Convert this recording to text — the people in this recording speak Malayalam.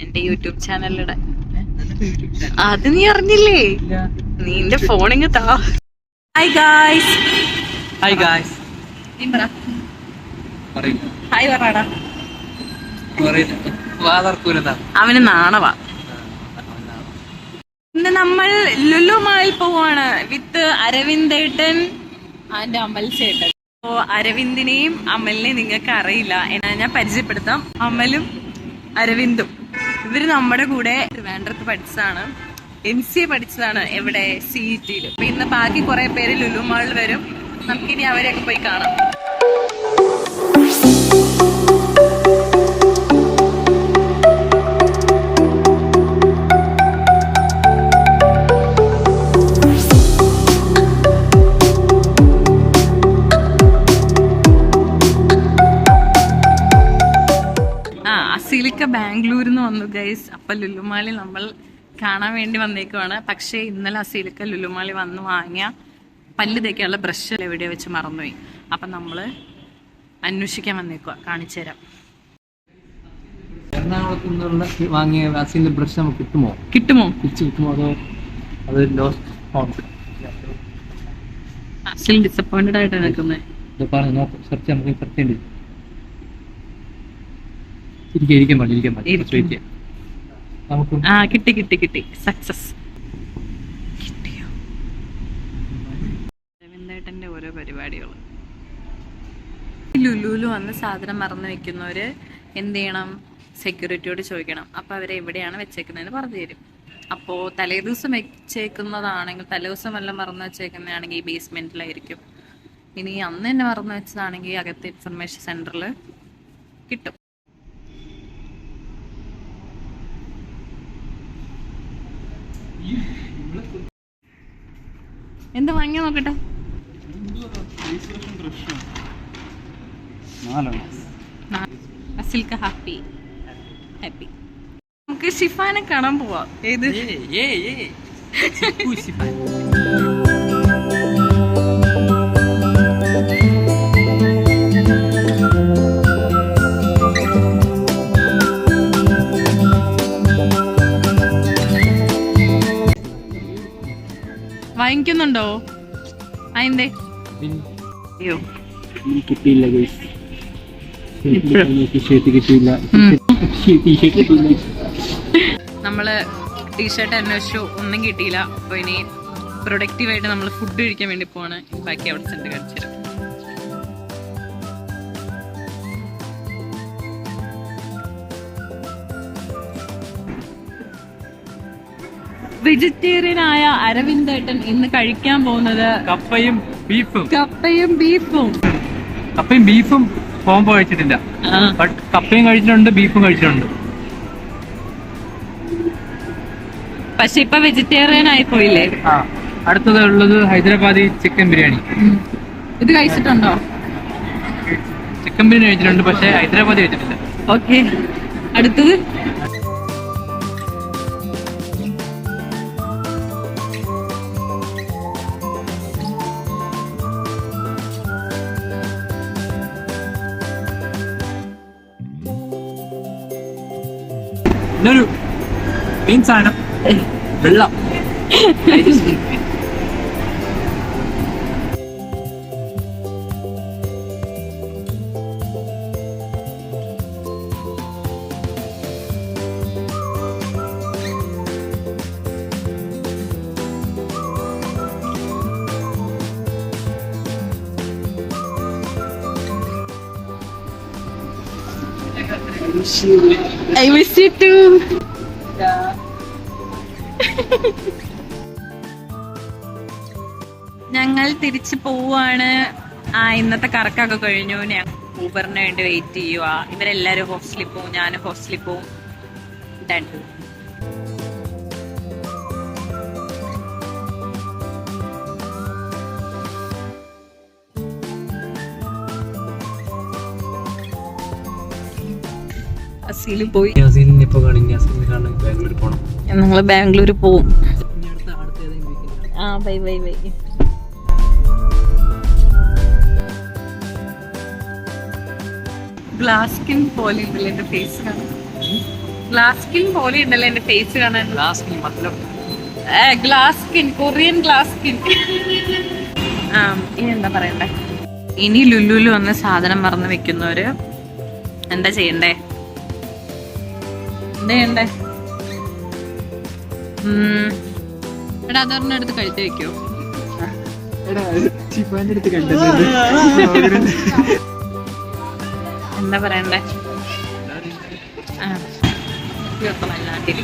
എന്റെ യൂട്യൂബ് ചാനലിടെ. അത് നീ അറിഞ്ഞില്ലേ? നിന്റെ ഫോണിങ് താ. Hi guys. Hi guys. Hi പറടാ. അവന് നാണവാ. ഇന്ന് നമ്മൾ ലുലു മാളിൽ പോവാണ് വിത്ത് അരവിന്ദേട്ടൻ ആൻഡ് അമൽ ചേട്ടൻ. അപ്പോ അരവിന്ദിനെയും അമലിനെയും നിങ്ങൾക്ക് അറിയില്ല എന്നാ ഞാൻ പരിചയപ്പെടുത്താം. അമലും അരവിന്ദും ഇവര് നമ്മുടെ കൂടെ ട്രിവാൻഡ്രത്ത് പഠിച്ചതാണ്, MCA പഠിച്ചതാണ്. എവിടെ? CET-യിൽ. അപ്പൊ ഇന്ന് ബാക്കി കുറെ പേര് ലുലു മാളിൽ വരും. നമുക്കിനി അവരെയൊക്കെ പോയി കാണാം. അസീലിക്ക ബാംഗ്ലൂരിൽ നിന്ന് വന്നു ഗൈസ്. അപ്പൊ ലുലുമാളി നമ്മൾ കാണാൻ വേണ്ടി വന്നേക്കുവാണ്. പക്ഷേ ഇന്നലെ അസീലിക്ക ലുലുമാളി വന്ന് വാങ്ങിയ പല്ല് തേക്കാനുള്ള ബ്രഷ് എവിടെയോ വെച്ച് മറന്നുപോയി. അപ്പൊ നമ്മള് അന്വേഷിക്കാൻ വന്നേക്കുക. കാണിച്ചു തരാം. എറണാകുളത്ത് നിന്നുള്ള വാങ്ങിയ വാക്സിന്റെ ബ്രഷ് നമുക്ക് കിട്ടുമോ? തിരിച്ചു കിട്ടുമോ? അത് ലോസ്റ്റ് ഫൗണ്ട്. അസീൽ ഡിസപ്പോയിന്റഡ് ആയിട്ട് നിൽക്കുന്നത്. സെർച്ച് നമുക്ക് സെർച്ച് ഇരിക്കാൻ പാടില്ല. കിട്ടി സക്സസ്. കിട്ടിയോ? രവീന്ദ്രേട്ടന്റെ ഓരോ പരിപാടികൾ. ലുലുലു വന്ന് സാധനം മറന്നു വെക്കുന്നവര് എന്ത് ചെയ്യണം? സെക്യൂരിറ്റിയോട് ചോദിക്കണം. അപ്പൊ അവരെ എവിടെയാണ് വെച്ചേക്കുന്നതെന്ന് പറഞ്ഞു തരും. അപ്പോ തലേദിവസം വെച്ചേക്കുന്നതാണെങ്കിൽ, തലേദിവസം വല്ലതും മറന്നു വെച്ചേക്കുന്നതാണെങ്കിൽ ഈ ബേസ്മെന്റിലായിരിക്കും. ഇനി അന്ന് തന്നെ മറന്നു വെച്ചതാണെങ്കിൽ അകത്തെ ഇൻഫർമേഷൻ സെന്ററിൽ കിട്ടും. എന്താ വാങ്ങിയ നോക്കട്ടെ. അസിൽക്ക ഹാപ്പി. നമുക്ക് ഷിഫാനെ കാണാൻ പോവാം. ഏത്? വാങ്ങിക്കുന്നുണ്ടോ? അതിന്റെ അയ്യോ കിട്ടിയില്ല. നമ്മള് ടീഷർട്ട് അന്വേഷിച്ചു, ഒന്നും കിട്ടിയില്ല. അപ്പൊ ഇനി പ്രൊഡക്റ്റീവായിട്ട് നമ്മൾ ഫുഡ് കഴിക്കാൻ വേണ്ടി പോവാണ്. ബാക്കി അവിടെ ചെന്ന് കഴിച്ചു. വെജിറ്റേറിയൻ ആയ അരവിന്ദേട്ടൻ ഇന്ന് കഴിക്കാൻ പോകുന്നത് കപ്പയും ബീഫും. കപ്പയും ബീഫും കോംബോ കഴിച്ചിട്ടില്ല. ബട്ട് കപ്പയും കഴിച്ചിട്ടുണ്ട്, ബീഫും കഴിച്ചിട്ടുണ്ട്. പക്ഷെ ഇപ്പൊ വെജിറ്റേറിയൻ ആയി പോയില്ലേ? അടുത്തത് ഉള്ളത് ഹൈദരാബാദി ചിക്കൻ ബിരിയാണി. ഇത് കഴിച്ചിട്ടുണ്ടോ? ചിക്കൻ ബിരിയാണി കഴിച്ചിട്ടുണ്ട്, പക്ഷെ ഹൈദരാബാദി കഴിച്ചിട്ടില്ല. ഓക്കെ, അടുത്തത് ഇതൊരു മെയിൻ സാധനം, വെള്ളം. I miss you too. ഞങ്ങൾ തിരിച്ചു പോവാണ്. ഇന്നത്തെ കറക്കൊക്കെ കഴിഞ്ഞു. ഞാൻ ഊബറിന് വേണ്ടി വെയിറ്റ് ചെയ്യുക. ഇവരെല്ലാരും ഹോസ്റ്റലിൽ പോവും, ഞാനും ഹോസ്റ്റലിൽ പോവും. ഡൺ. അസീലിൽ പോയി. ഞങ്ങള് ബാംഗ്ലൂർ പോവും. ബൈ. ഗ്ലാസ് സ്കിൻ പോലെ എന്റെ ഫേസ് കാണാം. ഗ്ലാസ് സ്കിൻ പോലെ ഉണ്ടല്ലോ എന്റെ ഫേസ് കാണാൻ. ലാസ്റ്റ് മത്ലബ് glass skin, Korean glass skin. ഇനി എന്താ പറയണ്ടേ? ഇനി ലുലുലു വന്ന സാധനം മറന്ന് വെക്കുന്നവര് എന്താ ചെയ്യണ്ടേ? എന്താ ചെയ്യണ്ടേ? എടാ അതൊരെണ്ണം എടുത്ത് കഴുത്തി വെക്കോ? എന്താ പറയണ്ടേ? നാട്ടിൽ